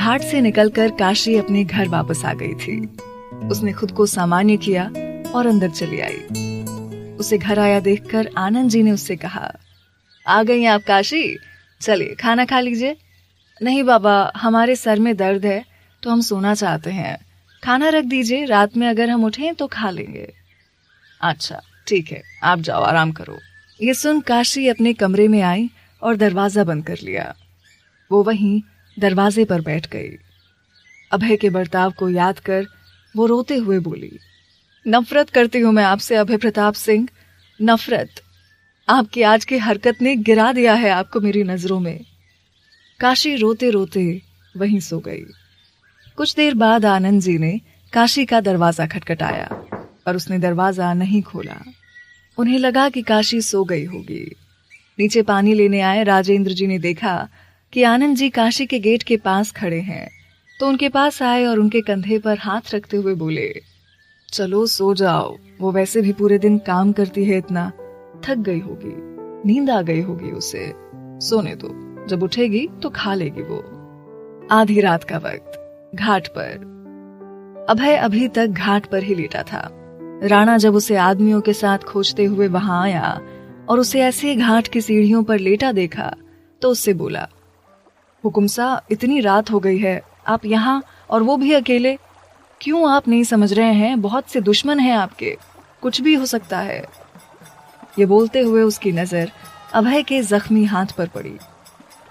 घाट से निकलकर काशी अपने घर वापस आ गई थी। उसने खुद को सामान्य किया और अंदर चली आई। उसे घर आया देखकर आनंद जी ने उससे कहा, आ गई आप काशी, चलिए खाना खा लीजिए। नहीं बाबा, हमारे सर में दर्द है तो हम सोना चाहते हैं, खाना रख दीजिए, रात में अगर हम उठें तो खा लेंगे। अच्छा ठीक है, आप जाओ आराम करो। ये सुन काशी अपने कमरे में आई और दरवाजा बंद कर लिया। वो वहीं दरवाजे पर बैठ गई। अभय के बर्ताव को याद कर वो रोते हुए बोली, नफरत करती हूं मैं आपसे अभय प्रताप सिंह, नफरत। आपकी आज की हरकत ने गिरा दिया है आपको मेरी नजरों में। काशी रोते रोते वहीं सो गई। कुछ देर बाद आनंद जी ने काशी का दरवाजा खटखटाया पर उसने दरवाजा नहीं खोला। उन्हें लगा कि काशी सो गई होगी। नीचे पानी लेने आए राजेंद्र जी ने देखा कि आनंद जी काशी के गेट के पास खड़े हैं, तो उनके पास आए और उनके कंधे पर हाथ रखते हुए बोले, चलो सो जाओ, वो वैसे भी पूरे दिन काम करती है, इतना थक गई होगी, नींद आ गई होगी उसे, सोने दो, जब उठेगी तो खा लेगी वो। आधी रात का वक्त, घाट पर। अभय अभी तक घाट पर ही लेटा था। राणा जब उसे आदमियों के साथ खोजते हुए वहां आया और उसे ऐसे घाट की सीढ़ियों पर लेटा देखा तो उससे बोला, हुकुम सा, इतनी रात हो गई है, आप यहाँ और वो भी अकेले, क्यों आप नहीं समझ रहे हैं? बहुत से दुश्मन हैं आपके, कुछ भी हो सकता है। ये बोलते हुए उसकी नजर अभय के जख्मी हाथ पर पड़ी।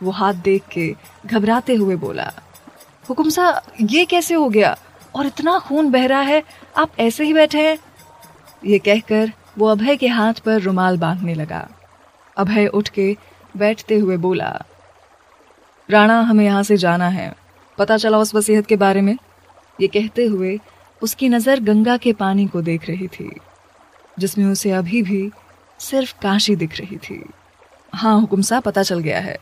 वो हाथ देख के घबराते हुए बोला, हुकुम सा, ये कैसे हो गया और इतना खून बह रहा है, आप ऐसे ही बैठे हैं? ये कहकर वो अभय के हाथ पर रुमाल बांधने लगा। अभय उठ के बैठते हुए बोला, राणा, हमें यहाँ से जाना है, पता चला उस वसीयत के बारे में? ये कहते हुए उसकी नजर गंगा के पानी को देख रही थी जिसमें उसे अभी भी सिर्फ काशी दिख रही थी। हाँ हुकुम सा, पता चल गया है।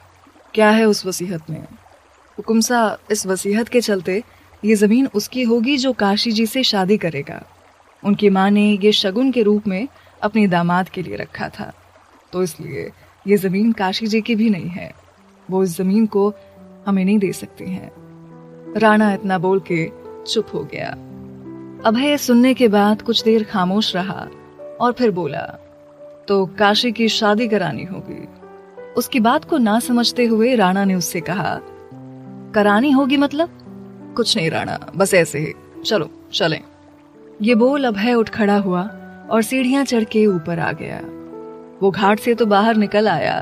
क्या है उस वसीयत में? हुकुम सा, इस वसीयत के चलते ये जमीन उसकी होगी जो काशी जी से शादी करेगा। उनकी माँ ने ये शगुन के रूप में अपने दामाद के लिए रखा था, तो इसलिए ये जमीन काशी जी की भी नहीं है। वो इस जमीन को हमें नहीं दे सकती हैं। राणा इतना बोल के चुप हो गया। अभय सुनने के बाद कुछ देर खामोश रहा और फिर बोला, तो काशी की शादी करानी होगी। उसकी बात को ना समझते हुए राणा ने उससे कहा, करानी होगी मतलब? कुछ नहीं राणा, बस ऐसे ही, चलो चलें। ये बोल अभय उठ खड़ा हुआ और सीढ़ियां चढ़ के ऊपर आ गया। वो घाट से तो बाहर निकल आया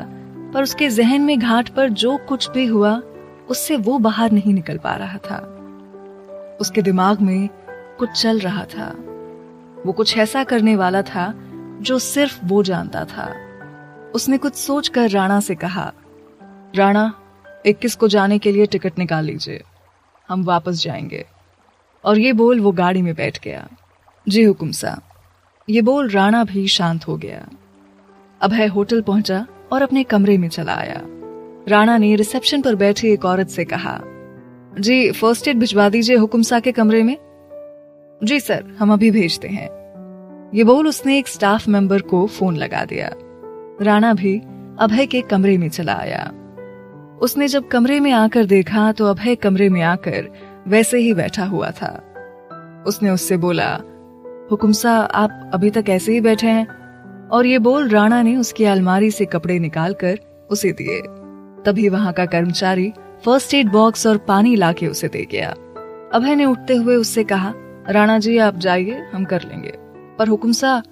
पर उसके जहन में घाट पर जो कुछ भी हुआ उससे वो बाहर नहीं निकल पा रहा था। उसके दिमाग में कुछ चल रहा था। वो कुछ ऐसा करने वाला था जो सिर्फ वो जानता था। उसने कुछ सोचकर राणा से कहा, राणा, 21 को जाने के लिए टिकट निकाल लीजिए, हम वापस जाएंगे। और ये बोल वो गाड़ी में बैठ गया। जी हुकुम सा। ये बोल राणा भी शांत हो गया। अभय होटल पहुंचा और अपने कमरे में चला आया। राणा ने रिसेप्शन पर बैठी एक औरत से कहा, जी फर्स्ट एड भिजवा दीजिए हुकुम सा के कमरे में। जी सर, हम अभी भेजते हैं। ये बोल उसने एक स्टाफ मेंबर को फोन लगा दिया। राणा भी अभय के कमरे में चला आया। उसने जब कमरे में आकर देखा तो अभय कमरे में आकर वैसे ही बैठा हुआ था। उसने उससे बोला, हुकुम सा, आप अभी तक ऐसे ही बैठे हैं? और ये बोल राणा ने उसकी अलमारी से कपड़े निकालकर उसे दिए। तभी वहां का कर्मचारी फर्स्ट एड बॉक्स और पानी लाके उसे दे गया। अभय ने उठते हुए उससे कहा, राणा जी आप जाइए, हम कर लेंगे। पर हुकुम सा,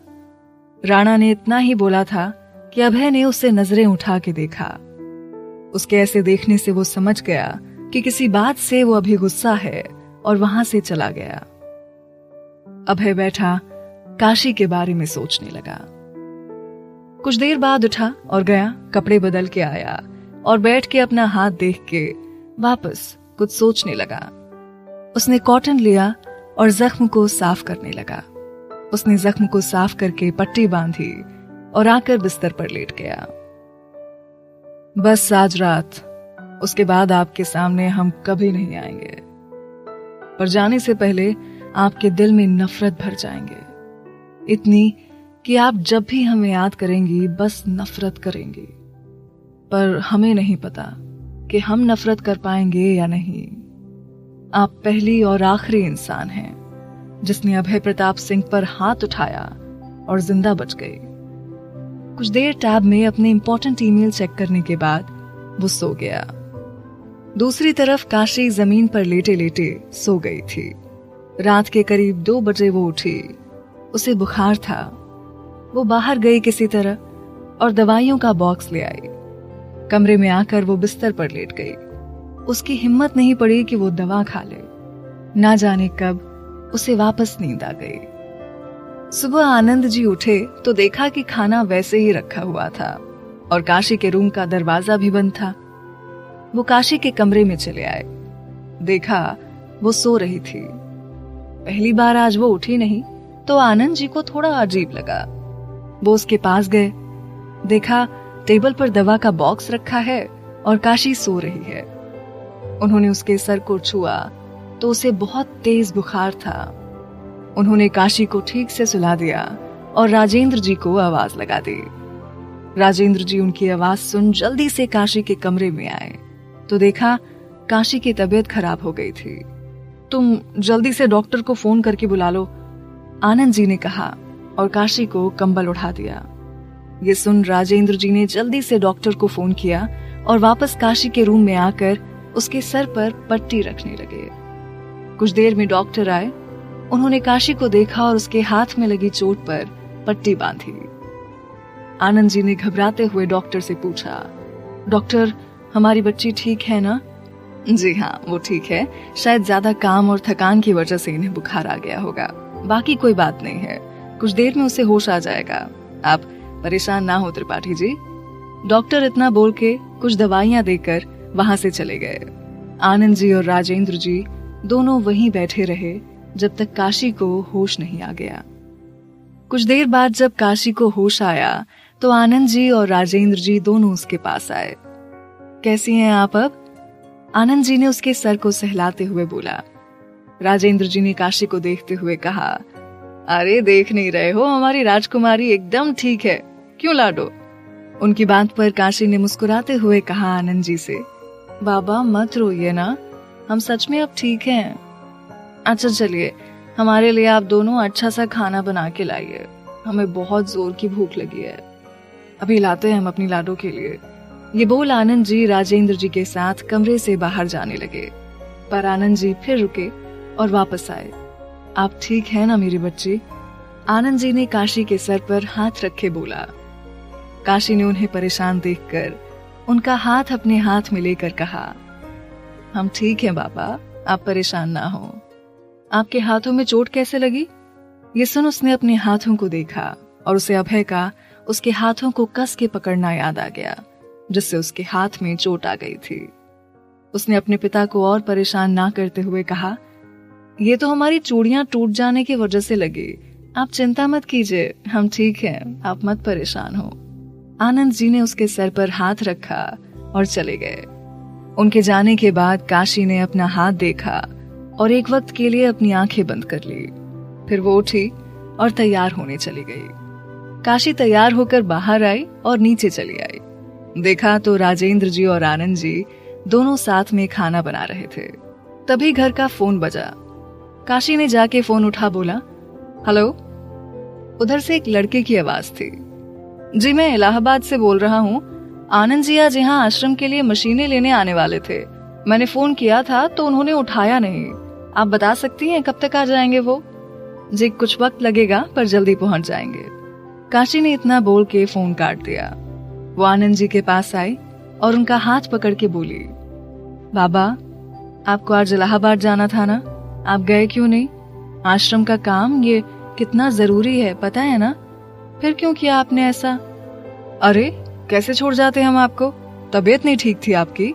राणा ने इतना ही बोला था कि अभय ने उसे नजरें उठा के देखा। उसके ऐसे देखने से वो समझ गया कि किसी बात से वो अभी गुस्सा है और वहां से चला गया। अभय बैठा काशी के बारे में सोचने लगा। कुछ देर बाद उठा और गया, कपड़े बदल के आया और बैठ के अपना हाथ देख के वापस कुछ सोचने लगा। उसने कॉटन लिया और जख्म को साफ करने लगा। उसने जख्म को साफ करके पट्टी बांधी और आकर बिस्तर पर लेट गया। बस आज रात, उसके बाद आपके सामने हम कभी नहीं आएंगे। पर जाने से पहले आपके दिल में नफरत भर जाएंगे, इतनी कि आप जब भी हमें याद करेंगी बस नफरत करेंगी। पर हमें नहीं पता कि हम नफरत कर पाएंगे या नहीं। आप पहली और आखिरी इंसान हैं जिसने अभय प्रताप सिंह पर हाथ उठाया और जिंदा बच गए। कुछ देर टैब में अपने इंपॉर्टेंट ईमेल चेक करने के बाद वो सो गया। दूसरी तरफ काशी जमीन पर लेटे लेटे सो गई थी। रात के करीब 2 बजे वो उठी। उसे बुखार था। वो बाहर गई किसी तरह और दवाइयों का बॉक्स ले आई। कमरे में आकर वो बिस्तर पर लेट गई। उसकी हिम्मत नहीं पड़ी कि वो दवा खा ले। ना जाने कब उसे वापस नींद आ गई। सुबह आनंद जी उठे तो देखा कि खाना वैसे ही रखा हुआ था और काशी के रूम का दरवाजा भी बंद था। वो काशी के कमरे में चले आए। देखा वो सो रही थी। पहली बार आज वो उठी नहीं तो आनंद जी को थोड़ा अजीब लगा। वो उसके पास गए। देखा टेबल पर दवा का बॉक्स रखा है और काशी सो रही है। उन्होंने उसके सर को छुआ तो उसे बहुत तेज बुखार था। उन्होंने काशी को ठीक से सुला दिया और राजेंद्र जी को आवाज लगा दी। राजेंद्र जी उनकी आवाज सुन जल्दी से काशी के कमरे में आए तो देखा काशी की तबीयत खराब हो गई थी। तुम जल्दी से डॉक्टर को फोन करके बुला लो, आनंद जी ने कहा और काशी को कंबल उठा दिया। ये सुन राजेंद्र जी ने जल्दी से डॉक्टर को फोन किया और वापस काशी के रूम में आकर उसके सर पर पट्टी रखने लगे। कुछ देर में डॉक्टर आए। उन्होंने काशी को देखा और उसके हाथ में लगी चोट पर पट्टी बांधी। आनंद जी ने घबराते हुए डॉक्टर से पूछा, डॉक्टर हमारी बच्ची ठीक है ना? जी हाँ, वो ठीक है। शायद ज्यादा काम और थकान की वजह से इन्हें बुखार आ गया होगा। बाकी कोई बात नहीं है। कुछ देर में उसे होश आ जाएगा। आप परेशान ना हो त्रिपाठी जी। डॉक्टर इतना बोल के कुछ दवाइयां देकर वहां से चले गए। आनंद जी और राजेंद्र जी दोनों वहीं बैठे रहे जब तक काशी को होश नहीं आ गया। कुछ देर बाद जब काशी को होश आया तो आनंद जी और राजेंद्र जी दोनों उसके पास आए। कैसी हैं आप अब? आनंद जी ने उसके सर को सहलाते हुए बोला। राजेंद्र जी ने काशी को देखते हुए कहा, अरे देख नहीं रहे हो, हमारी राजकुमारी एकदम ठीक है, क्यों लाडो? उनकी बात पर काशी ने मुस्कुराते हुए कहा आनंद जी से, बाबा मत रोइए ना, हम सच में अब ठीक हैं। अच्छा चलिए, हमारे लिए आप दोनों अच्छा सा खाना बना के लाइए, हमें बहुत जोर की भूख लगी है। अभी लाते हैं हम अपनी लाडो के लिए। ये बोल आनंद जी राजेंद्र जी के साथ कमरे से बाहर जाने लगे, पर आनंद जी फिर रुके और वापस आए। आप ठीक है ना मेरी बच्ची? आनंद जी ने काशी के सर पर हाथ रखे बोला। काशी ने उन्हें परेशान देखकर उनका हाथ अपने हाथ में लेकर कहा, हम ठीक हैं बाबा, आप परेशान ना हो। आपके हाथों में चोट कैसे लगी? ये सुन उसने अपने हाथों को देखा और उसे अभय का उसके हाथों को कस के पकड़ना याद आ गया, जिससे उसके हाथ में चोट आ गई थी। उसने अपने पिता को और परेशान ना करते हुए कहा, ये तो हमारी चूड़ियां टूट जाने की वजह से लगी, आप चिंता मत कीजिए, हम ठीक हैं, आप मत परेशान हो। आनंद जी ने उसके सर पर हाथ रखा और चले गए। उनके जाने के बाद काशी ने अपना हाथ देखा और एक वक्त के लिए अपनी आंखें बंद कर ली। फिर वो उठी और तैयार होने चली गई। काशी तैयार होकर बाहर आई और नीचे चली आई। देखा तो राजेंद्र जी और आनंद जी दोनों साथ में खाना बना रहे थे। तभी घर का फोन बजा। काशी ने जाके फोन उठा, बोला, हेलो। उधर से एक लड़के की आवाज थी। जी मैं इलाहाबाद से बोल रहा हूँ, आनंद जी आज यहाँ आश्रम के लिए मशीनें लेने आने वाले थे। मैंने फोन किया था तो उन्होंने उठाया नहीं। आप बता सकती हैं कब तक आ जाएंगे वो? जी कुछ वक्त लगेगा पर जल्दी पहुंच जाएंगे। काशी ने इतना बोल के फोन काट दिया। वो आनंद जी के पास आई और उनका हाथ पकड़ के बोली, बाबा आपको आज इलाहाबाद जाना था ना, आप गए क्यों नहीं? आश्रम का काम ये कितना जरूरी है पता है ना, फिर क्यों किया आपने ऐसा? अरे कैसे छोड़ जाते हम आपको, तबीयत नहीं ठीक थी आपकी।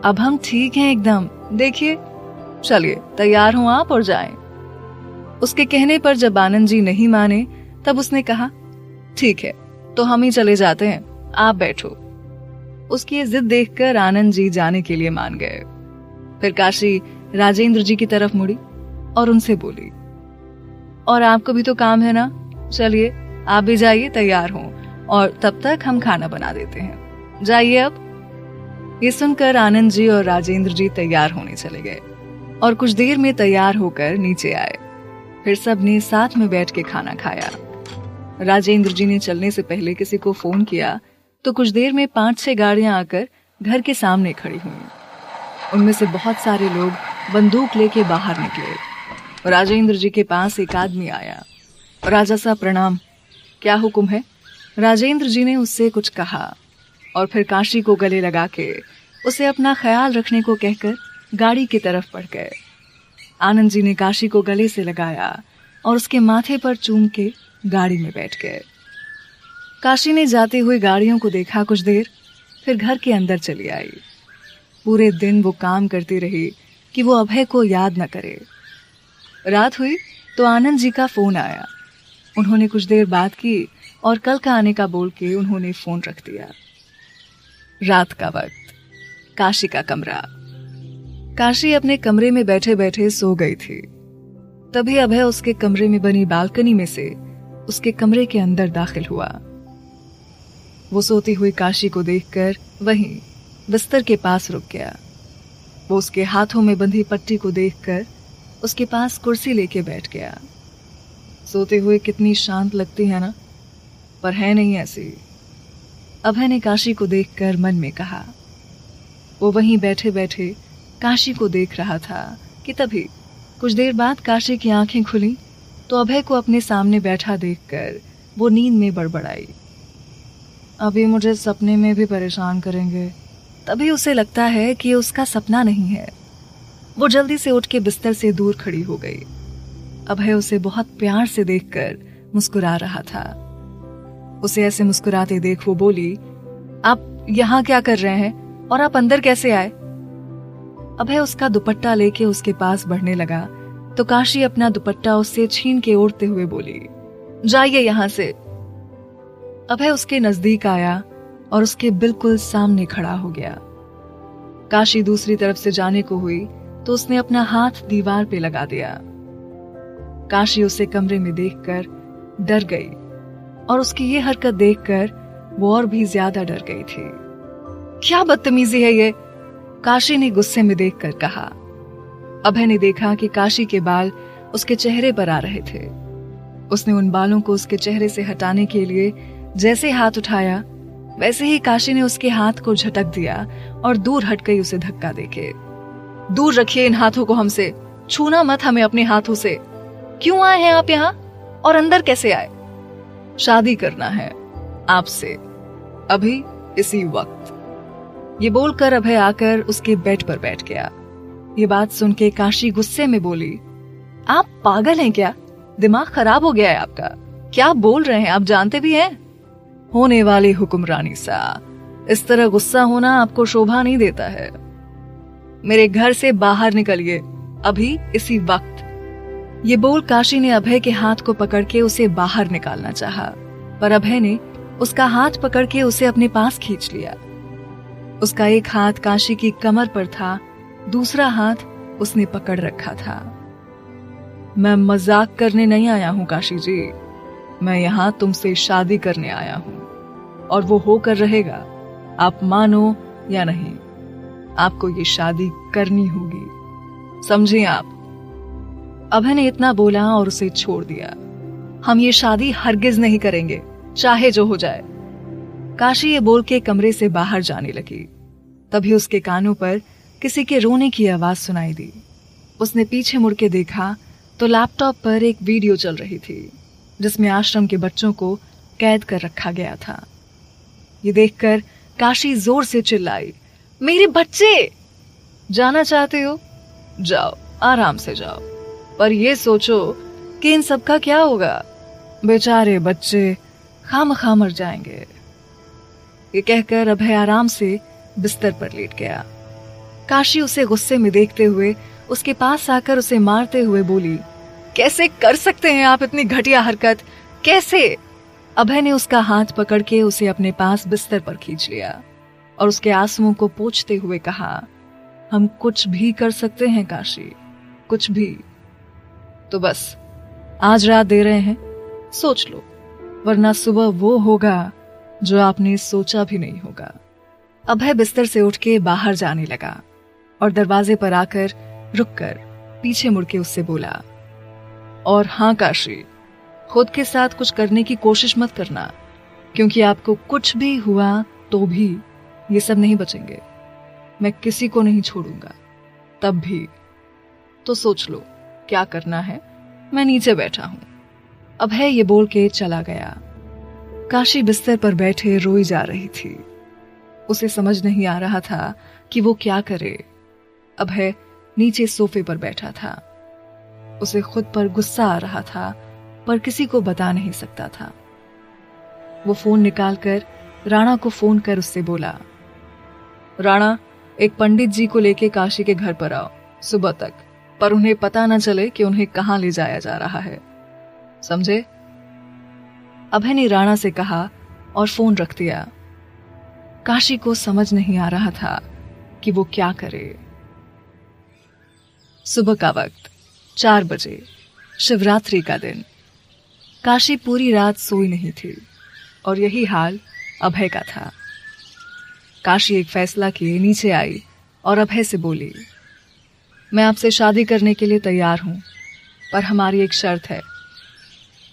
अब हम ठीक हैं एकदम, देखिए। चलिए तैयार हो आप और जाएं। उसके कहने पर जब आनंद जी नहीं माने तब उसने कहा, ठीक है तो हम ही चले जाते हैं, आप बैठो। उसकी ये जिद देखकर आनंद जी जाने के लिए मान गए। फिर काशी राजेंद्र जी की तरफ मुड़ी और उनसे बोली, और आपको भी तो काम है ना, चलिए आप भी जाइए, तैयार हों और तब तक हम खाना बना देते हैं, जाइए अब। ये सुनकर आनंद जी और राजेंद्र जी तैयार होने चले गए और कुछ देर में तैयार होकर नीचे आए। फिर सबने साथ में बैठ के खाना खाया। राजेंद्र जी ने चलने से पहले किसी को फोन किया तो कुछ देर में 5-6 गाड़ियां आकर घर के सामने खड़ी हुई। उनमें से बहुत सारे लोग बंदूक लेके बाहर निकले। राजेंद्र जी के पास एक आदमी आया। राजा साहब प्रणाम, क्या हुक्म है? राजेंद्र जी ने उससे कुछ कहा और फिर काशी को गले लगा के उसे अपना ख्याल रखने को कहकर गाड़ी की तरफ बढ़ गए। आनंद जी ने काशी को गले से लगाया और उसके माथे पर चूम के गाड़ी में बैठ गए। काशी ने जाते हुए गाड़ियों को देखा कुछ देर, फिर घर के अंदर चली आई। पूरे दिन वो काम करती रही कि वो अभय को याद न करे। रात हुई तो आनंद जी का फोन आया। उन्होंने कुछ देर बात की और कल का आने का बोल के उन्होंने फोन रख दिया। रात का वक्त, काशी का कमरा। काशी अपने कमरे में बैठे बैठे सो गई थी। तभी अभय उसके कमरे में बनी बालकनी में से उसके कमरे के अंदर दाखिल हुआ। वो सोती हुई काशी को देखकर वहीं बिस्तर के पास रुक गया। वो उसके हाथों में बंधी पट्टी को देखकर उसके पास कुर्सी लेके बैठ गया। सोते हुए कितनी शांत लगती है ना, पर है नहीं ऐसी। अभय ने काशी को देखकर मन में कहा। वो वहीं बैठे बैठे काशी को देख रहा था कि तभी कुछ देर बाद काशी की आंखें खुली तो अभय को अपने सामने बैठा देखकर वो नींद में बड़बड़ाई। अभी मुझे सपने में भी परेशान करेंगे। तभी उसे लगता है कि ये उसका सपना नहीं है। वो जल्दी से उठ के बिस्तर से दूर खड़ी हो गई। अभय उसे बहुत प्यार से देखकर मुस्कुरा रहा था। उसे ऐसे मुस्कुराते देख वो बोली, आप यहाँ क्या कर रहे हैं और आप अंदर कैसे आए? अभय उसका दुपट्टा लेके उसके पास बढ़ने लगा तो काशी अपना दुपट्टा उससे छीन के ओढ़ते हुए बोली, जाइए यहां से। अभय उसके नजदीक आया और उसके बिल्कुल सामने खड़ा हो गया। काशी दूसरी तरफ से जाने को हुई तो उसने अपना हाथ दीवार पे लगा दिया। काशी उसे कमरे में देखकर डर गई और उसकी ये हरकत देखकर वो और भी ज्यादा डर गई थी। क्या बदतमीजी है ये? काशी ने गुस्से में देखकर कहा। अभय ने देखा कि काशी के बाल उसके चेहरे पर आ रहे थे। उसने उन बालों को उसके चेहरे से हटाने के लिए जैसे हाथ उठाया वैसे ही काशी ने उसके हाथ को झटक दिया और दूर हट गई उसे धक्का देके। दूर रखिए इन हाथों को हमसे, छूना मत हमें अपने हाथों से। क्यों आए हैं आप यहाँ और अंदर कैसे आए? शादी करना है आपसे, अभी इसी वक्त। ये बोलकर अभय आकर उसके बेड पर बैठ गया। ये बात सुन के काशी गुस्से में बोली, आप पागल हैं क्या? दिमाग खराब हो गया है आपका? क्या बोल रहे हैं? आप जानते भी हैं? होने वाली हुक्मरानी सा, इस तरह गुस्सा होना आपको शोभा नहीं देता है। मेरे घर से बाहर निकलिए अभी इसी वक्त। ये बोल काशी ने अभय के हाथ को पकड़ के उसे बाहर निकालना चाहा, पर अभय ने उसका हाथ पकड़ के उसे अपने पास खींच लिया। उसका एक हाथ काशी की कमर पर था, दूसरा हाथ उसने पकड़ रखा था। मैं मजाक करने नहीं आया हूं काशी जी, मैं यहां तुमसे शादी करने आया हूं और वो होकर रहेगा, आप मानो या नहीं। आपको ये शादी करनी होगी, समझे आप? अभय ने इतना बोला और उसे छोड़ दिया। हम ये शादी हरगिज नहीं करेंगे, चाहे जो हो जाए। काशी ये बोल के कमरे से बाहर जाने लगी। तभी उसके कानों पर किसी के रोने की आवाज सुनाई दी। उसने पीछे मुड़ के देखा तो लैपटॉप पर एक वीडियो चल रही थी जिसमें आश्रम के बच्चों को कैद कर रखा गया था। ये देखकर काशी जोर से चिल्लाई, मेरे बच्चे! जाना चाहते हो? जाओ, आराम से जाओ, पर ये सोचो कि इन सब का क्या होगा। बेचारे बच्चे खामखा मर जाएंगे। ये कहकर अभय आराम से बिस्तर पर लेट गया। काशी उसे गुस्से में देखते हुए उसके पास आकर उसे मारते हुए बोली, कैसे कर सकते हैं आप इतनी घटिया हरकत, कैसे? अभय ने उसका हाथ पकड़ के उसे अपने पास बिस्तर पर खींच लिया और उसके आंसुओं को पोंछते हुए कहा, हम कुछ भी कर सकते हैं काशी, कुछ भी। तो बस आज रात दे रहे हैं, सोच लो, वरना सुबह वो होगा जो आपने सोचा भी नहीं होगा। अभय बिस्तर से उठ के बाहर जाने लगा और दरवाजे पर आकर रुककर पीछे मुड़ के उससे बोला, और हाँ काशी, खुद के साथ कुछ करने की कोशिश मत करना, क्योंकि आपको कुछ भी हुआ तो भी ये सब नहीं बचेंगे। मैं किसी को नहीं छोड़ूंगा, तब भी। तो सोच लो क्या करना है, मैं नीचे बैठा हूं। अभय ये बोल के चला गया। काशी बिस्तर पर बैठे रोई जा रही थी। उसे समझ नहीं आ रहा था कि वो क्या करे। अभय नीचे सोफे पर बैठा था। उसे खुद पर गुस्सा आ रहा था, पर किसी को बता नहीं सकता था। वो फोन निकालकर राणा को फोन कर उससे बोला, राणा, एक पंडित जी को लेके काशी के घर पर आओ सुबह तक, पर उन्हें पता न चले कि उन्हें कहां ले जाया जा रहा है, समझे? अभय ने राणा से कहा और फोन रख दिया। काशी को समझ नहीं आ रहा था कि वो क्या करे। सुबह का वक्त 4 बजे, शिवरात्रि का दिन। काशी पूरी रात सोई नहीं थी और यही हाल अभय का था। काशी एक फैसला किए नीचे आई और अभय से बोली, मैं आपसे शादी करने के लिए तैयार हूं, पर हमारी एक शर्त है।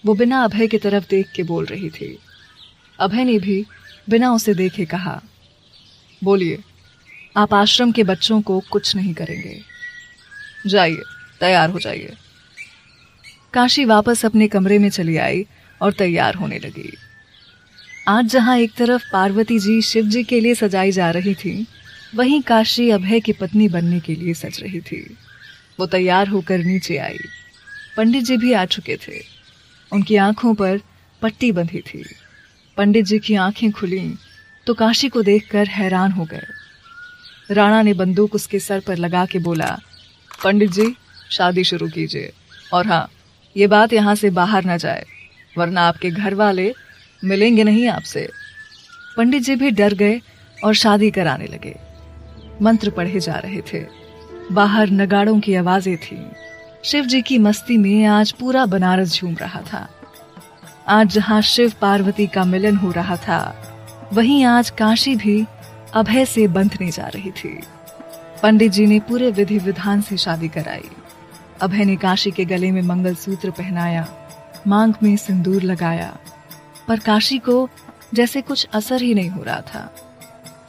वो बिना अभय की तरफ देख के बोल रही थी। अभय ने भी बिना उसे देखे कहा, बोलिए। आप आश्रम के बच्चों को कुछ नहीं करेंगे। जाइए, तैयार हो जाइए। काशी वापस अपने कमरे में चली आई और तैयार होने लगी। आज जहां एक तरफ पार्वती जी शिव जी के लिए सजाई जा रही थी, वहीं काशी अभय की पत्नी बनने के लिए सज रही थी। वो तैयार होकर नीचे आई। पंडित जी भी आ चुके थे। उनकी आंखों पर पट्टी बंधी थी। पंडित जी की आंखें खुली तो काशी को देखकर हैरान हो गए। राणा ने बंदूक उसके सर पर लगा के बोला, पंडित जी, शादी शुरू कीजिए, और हाँ, ये बात यहाँ से बाहर न जाए, वरना आपके घर वाले मिलेंगे नहीं आपसे। पंडित जी भी डर गए और शादी कराने लगे। मंत्र पढ़े जा रहे थे। बाहर नगाड़ों की आवाजें थीं। शिव जी की मस्ती में आज पूरा बनारस झूम रहा था। आज जहां शिव पार्वती का मिलन हो रहा था, वहीं आज काशी भी अभय से बंधने जा रही थी। पंडित जी ने पूरे विधि विधान से शादी कराई। अभय ने काशी के गले में मंगलसूत्र पहनाया, मांग में सिंदूर लगाया, पर काशी को जैसे कुछ असर ही नहीं हो रहा था।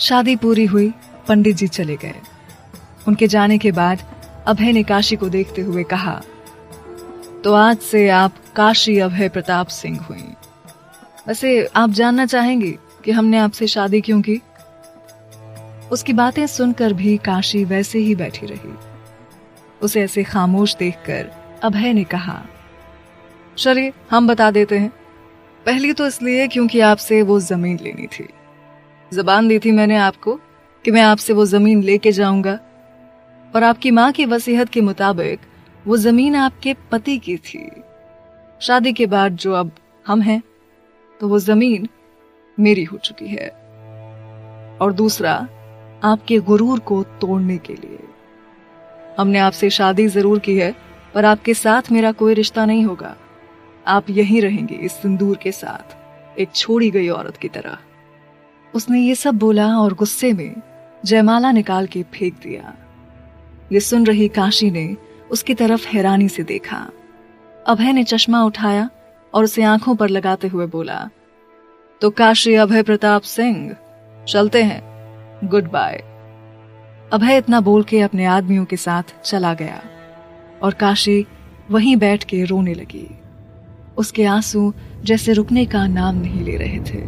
शादी पूरी हुई, पंडित जी चले गए। उनके जाने के बाद अभय ने काशी को देखते हुए कहा, तो आज से आप काशी अभय प्रताप सिंह हुई। वैसे आप जानना चाहेंगी कि हमने आपसे शादी क्यों की? उसकी बातें सुनकर भी काशी वैसे ही बैठी रही। उसे ऐसे खामोश देखकर अभय ने कहा, चलिए हम बता देते हैं। पहली तो इसलिए क्योंकि आपसे वो जमीन लेनी थी। जुबान दी थी मैंने आपको कि मैं आपसे वो जमीन लेके जाऊंगा, और आपकी माँ की वसीयत के मुताबिक वो जमीन आपके पति की थी। शादी के बाद जो अब हम हैं, तो वो जमीन मेरी हो चुकी है। और दूसरा, आपके गुरूर को तोड़ने के लिए। हमने आपसे शादी जरूर की है, पर आपके साथ मेरा कोई रिश्ता नहीं होगा। आप यहीं रहेंगे इस सिंदूर के साथ, एक छोड़ी गई औरत की तरह। उसने ये सब बोला और गुस्से में जयमाला निकाल के फेंक दिया। ये सुन रही काशी ने उसकी तरफ हैरानी से देखा। अभय ने चश्मा उठाया और उसे आंखों पर लगाते हुए बोला, तो काशी अभय प्रताप सिंह, चलते हैं, गुड बाय। अभय इतना बोल के अपने आदमियों के साथ चला गया और काशी वहीं बैठ के रोने लगी। उसके आंसू जैसे रुकने का नाम नहीं ले रहे थे।